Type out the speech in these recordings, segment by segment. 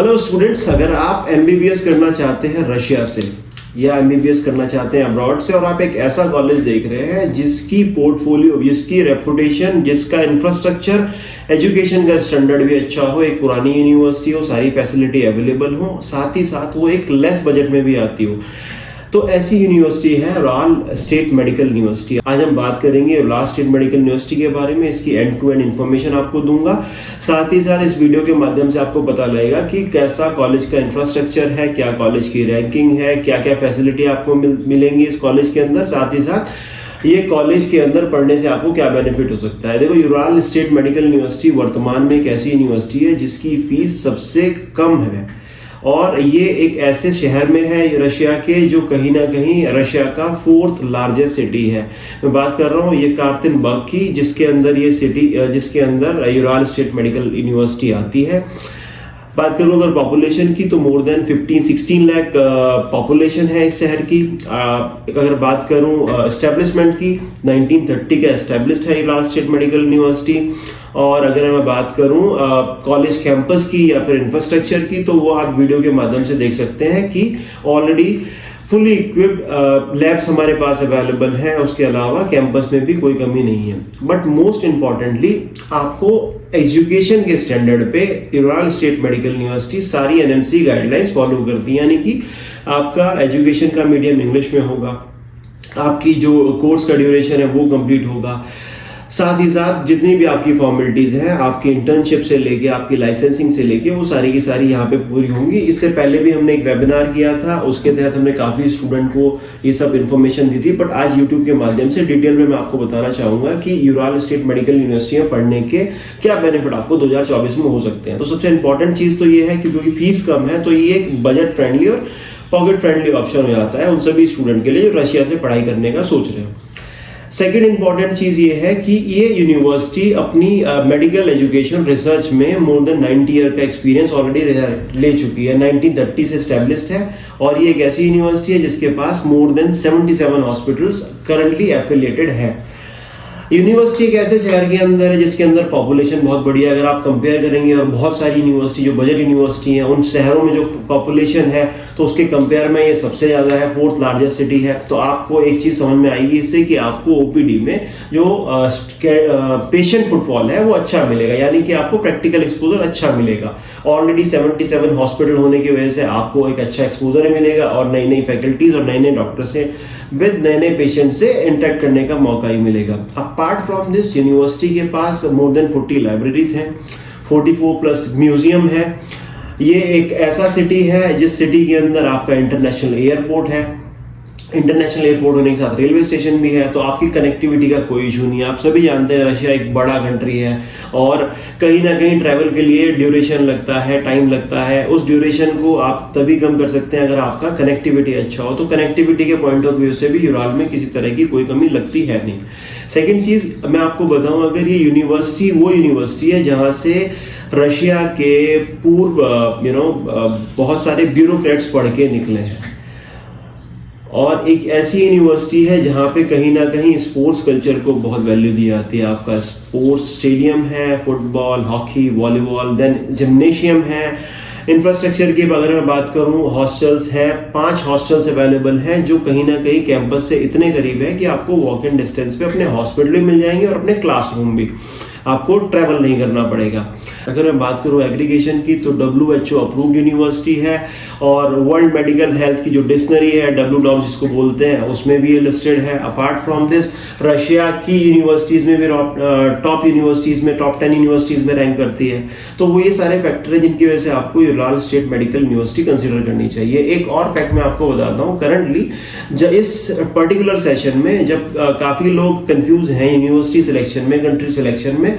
Hello students, अगर आप MBBS करना चाहते हैं रशिया से या एमबीबीएस करना चाहते हैं अब्रॉड से और आप एक ऐसा कॉलेज देख रहे हैं जिसकी पोर्टफोलियो, जिसकी रेपुटेशन, जिसका इंफ्रास्ट्रक्चर, एजुकेशन का स्टैंडर्ड भी अच्छा हो, एक पुरानी यूनिवर्सिटी हो, सारी फैसिलिटी अवेलेबल हो, साथ ही साथ वो एक लेस बजट में भी आती हो, तो ऐसी यूनिवर्सिटी है उराल स्टेट मेडिकल यूनिवर्सिटी। आज हम बात करेंगे उराल स्टेट मेडिकल यूनिवर्सिटी के बारे में, इसकी एंड टू एंड इन्फॉर्मेशन आपको दूंगा। साथ ही साथ इस वीडियो के माध्यम से आपको पता लगेगा कि कैसा कॉलेज का इंफ्रास्ट्रक्चर है, क्या कॉलेज की रैंकिंग है, क्या क्या फैसिलिटी आपको मिलेंगी इस कॉलेज के अंदर, साथ ही साथ ये कॉलेज के अंदर पढ़ने से आपको क्या बेनिफिट हो सकता है। देखो, उराल स्टेट मेडिकल यूनिवर्सिटी वर्तमान में एक ऐसी यूनिवर्सिटी है जिसकी फीस सबसे कम है और ये एक ऐसे शहर में है रशिया के जो कहीं ना कहीं रशिया का 4th लार्जेस्ट सिटी है। मैं बात कर रहा हूँ ये कार्तिनबर्ग की, जिसके अंदर ये सिटी, जिसके अंदर उराल स्टेट मेडिकल यूनिवर्सिटी आती है। बात करूँ अगर पॉपुलेशन की तो मोर देन 15-16 लाख पॉपुलेशन है इस शहर की। अगर बात करूँ एस्टेब्लिशमेंट की, 1930 का एस्टेब्लिश्ड है उराल स्टेट मेडिकल यूनिवर्सिटी। और अगर मैं बात करूं कॉलेज कैंपस की या फिर इंफ्रास्ट्रक्चर की, तो वो आप वीडियो के माध्यम से देख सकते हैं कि ऑलरेडी फुली इक्विप्ड लैब्स हमारे पास अवेलेबल हैं। उसके अलावा कैंपस में भी कोई कमी नहीं है। बट मोस्ट इंपॉर्टेंटली आपको एजुकेशन के स्टैंडर्ड पे उराल स्टेट मेडिकल यूनिवर्सिटी सारी एनएमसी गाइडलाइंस फॉलो करती है, यानी कि आपका एजुकेशन का मीडियम इंग्लिश में होगा, आपकी जो कोर्स का ड्यूरेशन है वो कंप्लीट होगा, साथ ही साथ जितनी भी आपकी फॉर्मेलिटीज हैं, आपकी इंटर्नशिप से लेके आपकी लाइसेंसिंग से लेके, वो सारी की सारी यहाँ पे पूरी होंगी। इससे पहले भी हमने एक वेबिनार किया था, उसके तहत हमने काफी स्टूडेंट को ये सब इन्फॉर्मेशन दी थी। बट आज यूट्यूब के माध्यम से डिटेल में मैं आपको बताना चाहूंगा कि उराल स्टेट मेडिकल यूनिवर्सिटी में पढ़ने के क्या बेनिफिट आपको 2024 में हो सकते हैं। तो सबसे इंपॉर्टेंट चीज तो ये है कि क्योंकि फीस कम है तो ये एक बजट फ्रेंडली और पॉकेट फ्रेंडली ऑप्शन हो जाता है उन सभी स्टूडेंट के लिए जो रशिया से पढ़ाई करने का सोच रहे हो। सेकेंड इंपॉर्टेंट चीज ये है कि ये यूनिवर्सिटी अपनी मेडिकल एजुकेशन रिसर्च में मोर देन 90 ईयर का एक्सपीरियंस ऑलरेडी ले चुकी है। 1930 से एस्टेब्लिश्ड है और ये एक ऐसी यूनिवर्सिटी है जिसके पास more than 77 hospitals currently affiliated है। यूनिवर्सिटी एक ऐसे शहर के अंदर है जिसके अंदर पॉपुलेशन बहुत बड़ी है। अगर आप कंपेयर करेंगे और बहुत सारी यूनिवर्सिटी जो बजट यूनिवर्सिटी है उन शहरों में जो पॉपुलेशन है तो उसके कंपेयर में ये सबसे ज्यादा है, 4th लार्जेस्ट सिटी है। तो आपको एक चीज समझ में आएगी इससे कि आपको ओपीडी में जो पेशेंट फुटफॉल है वो अच्छा मिलेगा, यानी कि आपको प्रैक्टिकल एक्सपोजर अच्छा मिलेगा। ऑलरेडी 77 हॉस्पिटल होने की वजह से आपको एक अच्छा एक्सपोजर मिलेगा और नई नई फैकल्टीज और नए नए डॉक्टर से विद नए नए पेशेंट से इंटरेक्ट करने का मौका ही मिलेगा। अपार्ट फ्रॉम दिस यूनिवर्सिटी के पास मोर देन 40 लाइब्रेरीज हैं, 44 प्लस म्यूजियम है। ये एक ऐसा सिटी है जिस सिटी के अंदर आपका इंटरनेशनल एयरपोर्ट है। इंटरनेशनल एयरपोर्ट होने के साथ रेलवे स्टेशन भी है, तो आपकी कनेक्टिविटी का कोई इशू नहीं है। आप सभी जानते हैं रशिया एक बड़ा कंट्री है और कहीं ना कहीं ट्रैवल के लिए ड्यूरेशन लगता है, टाइम लगता है। उस ड्यूरेशन को आप तभी कम कर सकते हैं अगर आपका कनेक्टिविटी अच्छा हो। तो कनेक्टिविटी के पॉइंट ऑफ व्यू से भी उराल में किसी तरह की कोई कमी लगती है नहीं। सेकेंड चीज मैं आपको बताऊं, अगर ये यूनिवर्सिटी वो यूनिवर्सिटी है जहां से रशिया के पूर्व बहुत सारे ब्यूरोक्रेट्स पढ़ के निकले हैं और एक ऐसी यूनिवर्सिटी है जहां पे कहीं ना कहीं स्पोर्ट्स कल्चर को बहुत वैल्यू दी जाती है। आपका स्पोर्ट्स स्टेडियम है, football, hockey, volleyball, then gymnasium है। इंफ्रास्ट्रक्चर की अगर मैं बात करूं, हॉस्टल्स है, 5 हॉस्टल्स अवेलेबल हैं जो कहीं ना कहीं कैंपस से इतने करीब है कि आपको वॉक इन डिस्टेंस पे अपने हॉस्पिटल भी मिल जाएंगे और अपने क्लासरूम भी, आपको ट्रैवल नहीं करना पड़ेगा। अगर मैं बात करूं एग्रीगेशन की तो WHO अप्रूव्ड यूनिवर्सिटी है और वर्ल्ड मेडिकल हेल्थ की जो डिक्शनरी है WDOM जिसको बोलते हैं उसमें भी ये लिस्टेड है। अपार्ट फ्रॉम दिस रशिया की यूनिवर्सिटीज में भी टॉप यूनिवर्सिटीज में, टॉप 10 यूनिवर्सिटीज में रैंक करती है। तो वो ये सारे फैक्टर है जिनकी वजह से आपको Ural state medical university consider करनी चाहिए। एक और फैक्ट मैं आपको बताता हूँ, करंटली इस पर्टिकुलर सेशन में जब काफी लोग कंफ्यूज हैं यूनिवर्सिटी सिलेक्शन में, कंट्री सिलेक्शन में,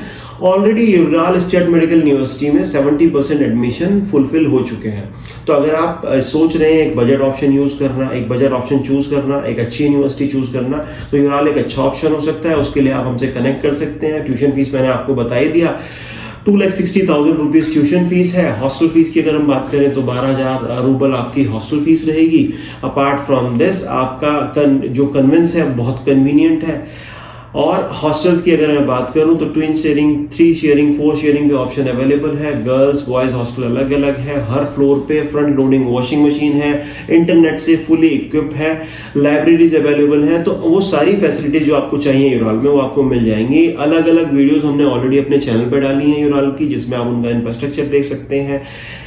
already Ural state medical university में 70% एडमिशन फुलफिल हो चुके हैं। तो अगर आप सोच रहे हैं एक बजट ऑप्शन यूज करना, एक बजट ऑप्शन चूज करना, एक अच्छी यूनिवर्सिटी चूज करना, तो उराल एक अच्छा ऑप्शन हो सकता है। उसके लिए आप हमसे कनेक्ट कर सकते हैं। ट्यूशन फीस मैंने आपको बता ही दिया, 2,60,000 रुपीज ट्यूशन फीस है। हॉस्टल फीस की अगर हम बात करें तो 12,000 रूबल आपकी हॉस्टल फीस रहेगी। अपार्ट फ्रॉम दिस आपका जो कन्वेंस है बहुत कन्वीनियंट है। और हॉस्टल्स की अगर मैं बात करूं तो ट्विन शेयरिंग, 3 शेयरिंग, 4 शेयरिंग के ऑप्शन अवेलेबल है। गर्ल्स बॉयज हॉस्टल अलग अलग है। हर फ्लोर पे फ्रंट लोडिंग वॉशिंग मशीन है, इंटरनेट से फुली इक्विप्ड है, लाइब्रेरीज अवेलेबल है। तो वो सारी फैसिलिटीज जो आपको चाहिए यूराल में वो आपको मिल जाएंगी। अलग अलग वीडियोस हमने ऑलरेडी अपने चैनल पर डाली हैं यूराल की, जिसमें आप उनका इंफ्रास्ट्रक्चर देख सकते हैं,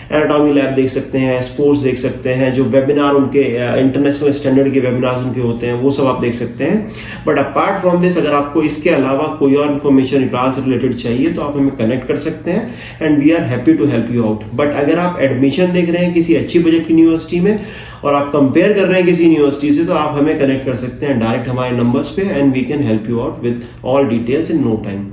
एनाटॉमी लैब देख सकते हैं, स्पोर्ट्स देख सकते हैं, जो वेबिनार उनके इंटरनेशनल स्टैंडर्ड के वेबिनार्स उनके होते हैं वो सब आप देख सकते हैं। बट अपार्ट फ्रॉम दिस, अगर आपको इसके अलावा कोई और इन्फॉर्मेशन यूराल से रिलेटेड चाहिए तो आप हमें कनेक्ट कर सकते हैं and we are happy to help you out. But अगर आप एडमिशन देख रहे हैं किसी अच्छी बजट की यूनिवर्सिटी में और आप कंपेयर कर रहे हैं किसी यूनिवर्सिटी से, तो आप हमें कनेक्ट कर सकते हैं डायरेक्ट हमारे नंबर्स पे and we can help you out with all details in no time.